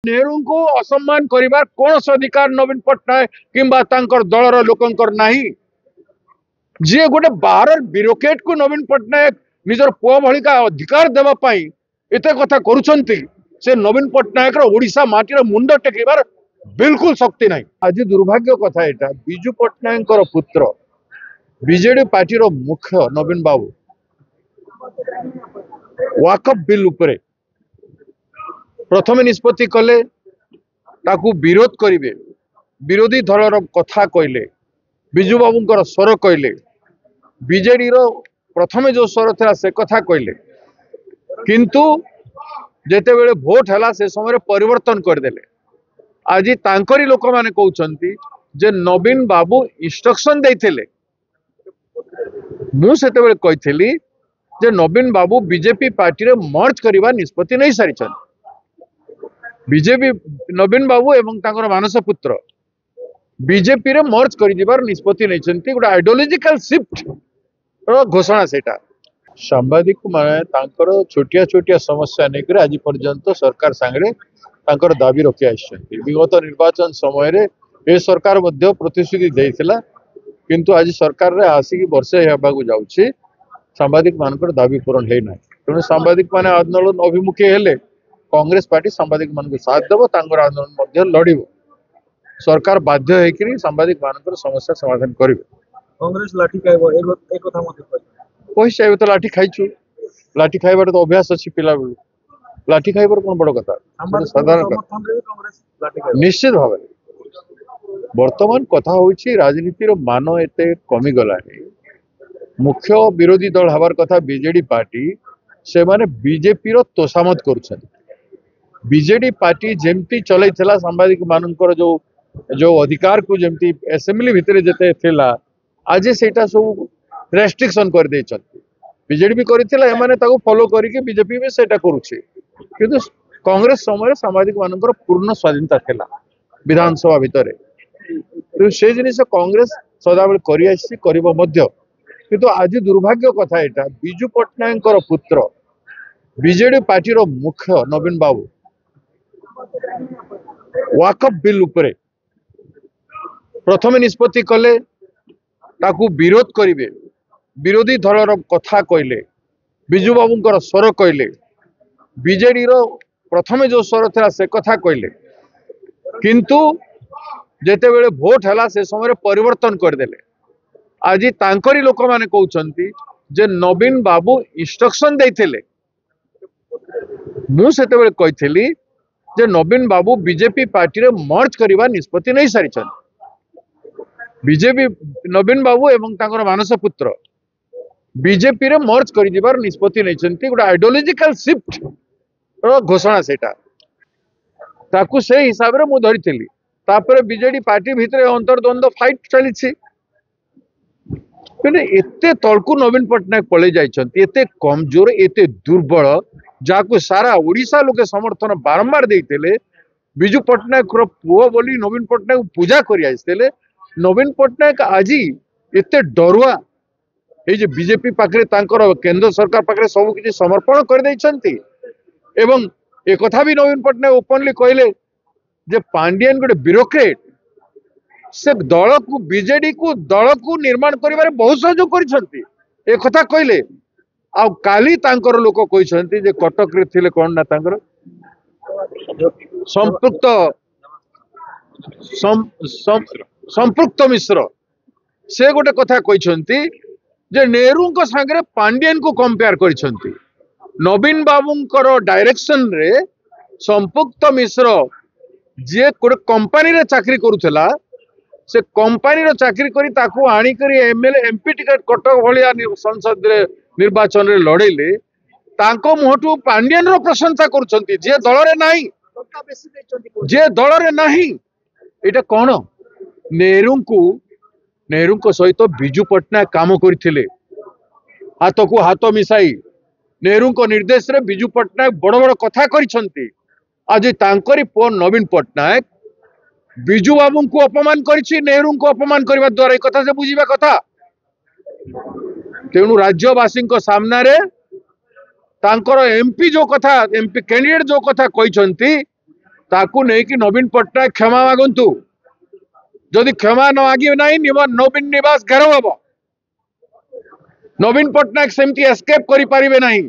नेहरू को असम्मान करिबार कौन अधिकार नवीन पट्टनायक किंबा तांकर दलर लोकंकर नाही। जी गोटे बाहर ब्यूरोक्रेट को नवीन पट्टनायक निजर पुआ भलिका अधिकार देवा पाई एते कथा करूछंती से नवीन पट्टनायक ओडिशा माटीर मुंड टेकिबार बिल्कुल शक्ति नाही। आज दुर्भाग्य कथा एटा बिजू पट्टनायक पुत्र बीजेडी पार्टी मुख्य नवीन बाबू वाकफ बिल उपरे प्रथम निष्पत्ति कले ताकू विरोध करिवे विरोधी दलर कथा कहले बिजू बाबूंकर स्वर कहले बीजेडी प्रथम जो स्वर था से कथा कहले किंतु जेते बेले भोट हैला से समय परिवर्तन करदेले। आज तांकरी लोक माने कहउछंती जे नवीन बाबू इंस्ट्रक्शन देइथिले मु सेते बेले कहिथिली जे नवीन बाबू बीजेपी पार्टी रे मर्ज करिवा निष्पत्ति नहीं सारिछन। बीजेपी नवीन बाबू एवं तांकर मानस पुत्र बीजेपी रे मर्ज करि दिबार निष्पत्ति नैछंती गोटे आइडियोलॉजिकल शिफ्ट रो घोषणा सेटा। सांबादिक माने तांकर छोटिया छोटिया समस्या नेकर आज पर्यंत सरकार सांगरे तांकर दाबी रखि आछंती। विगत निर्वाचन समय रे ए सरकार मध्ये प्रतिश्रुति देइथिला किंतु आज सरकार रे आसी कि वर्षे हेबागु जाउछि सांबादिक मानकर दाबी पूरण हे नै। तेणु सांबादिक माने आंदोलन अभिमुखी हेले कांग्रेस पार्टी सांबादिक मान साथ देव तांकर आंदोलन मध्य लड़िबो। सरकार बाध्य होइकरी सांबादिक मानकर समस्या समाधान करिवे। कांग्रेस लाठी खाइबो एक कथा मते पैसा तो लाठी खाइछु लाठी खाइबार तो अभ्यास अछि पिला बेलु लाठी खाइबार कोन बड़ कथा साधारण निश्चित भाव वर्तमान कथा होछि राजनीति रो मान एते कमी गलानी। मुख्य विरोधी दल हबार कथा बीजेडी पार्टी से माने बीजेपी रो तोषामत करूछन। बीजेडी पार्टी जेमती चलै थिला सांबादिक मानकर जो अधिकार को जेमती असेंबली भितरे जते थिला आज सेटा सब रेस्ट्रिक्शन कर दे चंती। बीजेडी भी करिथिला एमाने ताको फॉलो करिके बीजेपी भी सेटा करूछि किंतु कांग्रेस समय सांबादिक मानकर पूर्ण स्वाधीनता थिला विधानसभा भितरे। तो से जिनिस कांग्रेस सदाबेले करि आछि करबो मध्य किंतु आज दुर्भाग्य कथा एटा बिजू पट्टनायक पुत्र बीजेडी पार्टी मुख्य नवीन बाबू वाकफ बिल उपरे प्रथम निष्पत्ति कले ताकू विरोध करिवे विरोधी दलर कथा कहले बिजू बाबूंकर स्वर कहले बीजेडी प्रथम जो स्वर था से कथा कहले किंतु जेते बेले भोट हैला से समय परिवर्तन करदेले। आज तांकरी लोक माने कहउछंती जे नवीन बाबू इंस्ट्रक्शन देइथिले मु सेते बेले कहिथिली जे नवीन बाबू बीजेपी पार्टी रे मर्ज करिवा निष्पत्ति नहीं सारिछन। बीजेपी नवीन बाबू एवं तांकर मानस पुत्र बीजेपी रे मर्ज करि दिबार निष्पत्ति नैछंती गोटे आइडियोलॉजिकल शिफ्ट रो घोषणा सेटा। ताकू से हिसाब रे मु धरिथिली तापर बीजेडी पार्टी भितरे अंतर्द्वंद फाइट चलीछि किने एते तळकू नवीन पट्टनायक पळे जाइछंती एते कमजोर एते दुर्बल जाकू सारा ओडिशा लोके समर्थन बारंबार देइतेले। बिजू पट्टनायक रो पुओ बोली नवीन पट्टनायक पूजा करि आइतेले। नवीन पट्टनायक आज एते डरुआ ए जे बीजेपी पाखरे तांकर केंद्र सरकार पाखरे सब किछि समर्पण कर दैछंती एवं ए कथा भी नवीन पट्टनायक ओपनली कहले जे पांडियन गोटे ब्यूरोक्रेट से दल को बीजेडी को दल को निर्माण करिबारे बहुत सहयोग करिसंती ए कथा कहले। आ काली तांकर लोक कहिसंती जे कटक रे थिले कोन ना तांकर संपृक्त मिश्र से गोटे कथा कहिसंती जे नेहरू को संगे पांडियन को कंपेयर करिसंती। नवीन बाबूंकर डायरेक्शन रे संपृक्त मिश्र जे कोटे कंपनी रे चाकरी करूथला से कंपनी रो चाकरी करी ताकू आनी करी एमएलए एमपी टिकट कटक भलिया संसद रे निर्वाचन रे लड़ेले तांको मुहटू पांडियन रो प्रशंसा करूछंती जे दल रे नाही जे दल रे नाही। एटा कोन नेहरू को सहित बिजू पट्टनायक काम करथिले हाथ को हाथ मिसाई नेहरू को निर्देश रे बिजू पट्टनायक बड़ बड़ कथा करिसंती। आज तांकरी पो नवीन पट्टनायक बिजू बाबू को अपमान करिछि नेहरू को अपमान करबा द्वारा ए कथा से बुझिबा कथा। तेणु राज्यवासी सामना रे तांकर एमपी जो कथा एमपी कैंडिडेट जो कथा कहिसंती ताकू नहीं कि नवीन पट्टनायक क्षमा मागंतु जदि क्षमा न मागे नहीं नवीन निवास घेराव हम नवीन पट्टनायक सेमती एस्केप करि परिबे नहीं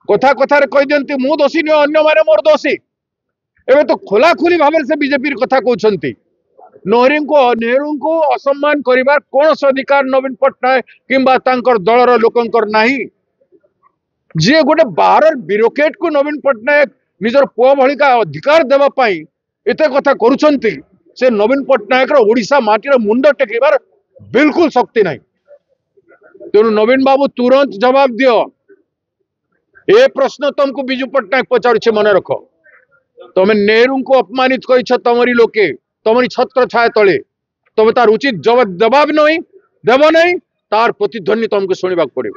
कथा कथार कहि दियंती मु दोषी नुह अन्य माने मोर दोषी एबे तो खोला खोली भाव से बीजेपी कथा कहउछंती नेहरू को असम्मान करिबार कौन से अधिकार नवीन पट्टनायक किंबा तांकर दलर लोकंकर नाही जे गोटे बाहर ब्यूरोक्रेट को नवीन पट्टनायक निजर पुआ भलिका अधिकार देवा पाई एते कथा करूछंती से नवीन पट्टनायक ओडिशा माटीर मुंड टेकिबार बिल्कुल शक्ति नहीं तेणु नवीन बाबू तुरंत जवाब दियो ए प्रश्न तुमको बिजू पट्टनायक पचारुछे मन रख तमें नेहरू को अपमानित कर तमरी लोके तमरी छत्र छाया तले तमे तार उचित जवाब नहीं देव नहीं तार प्रतिध्वनि तुमको शुणा पड़े।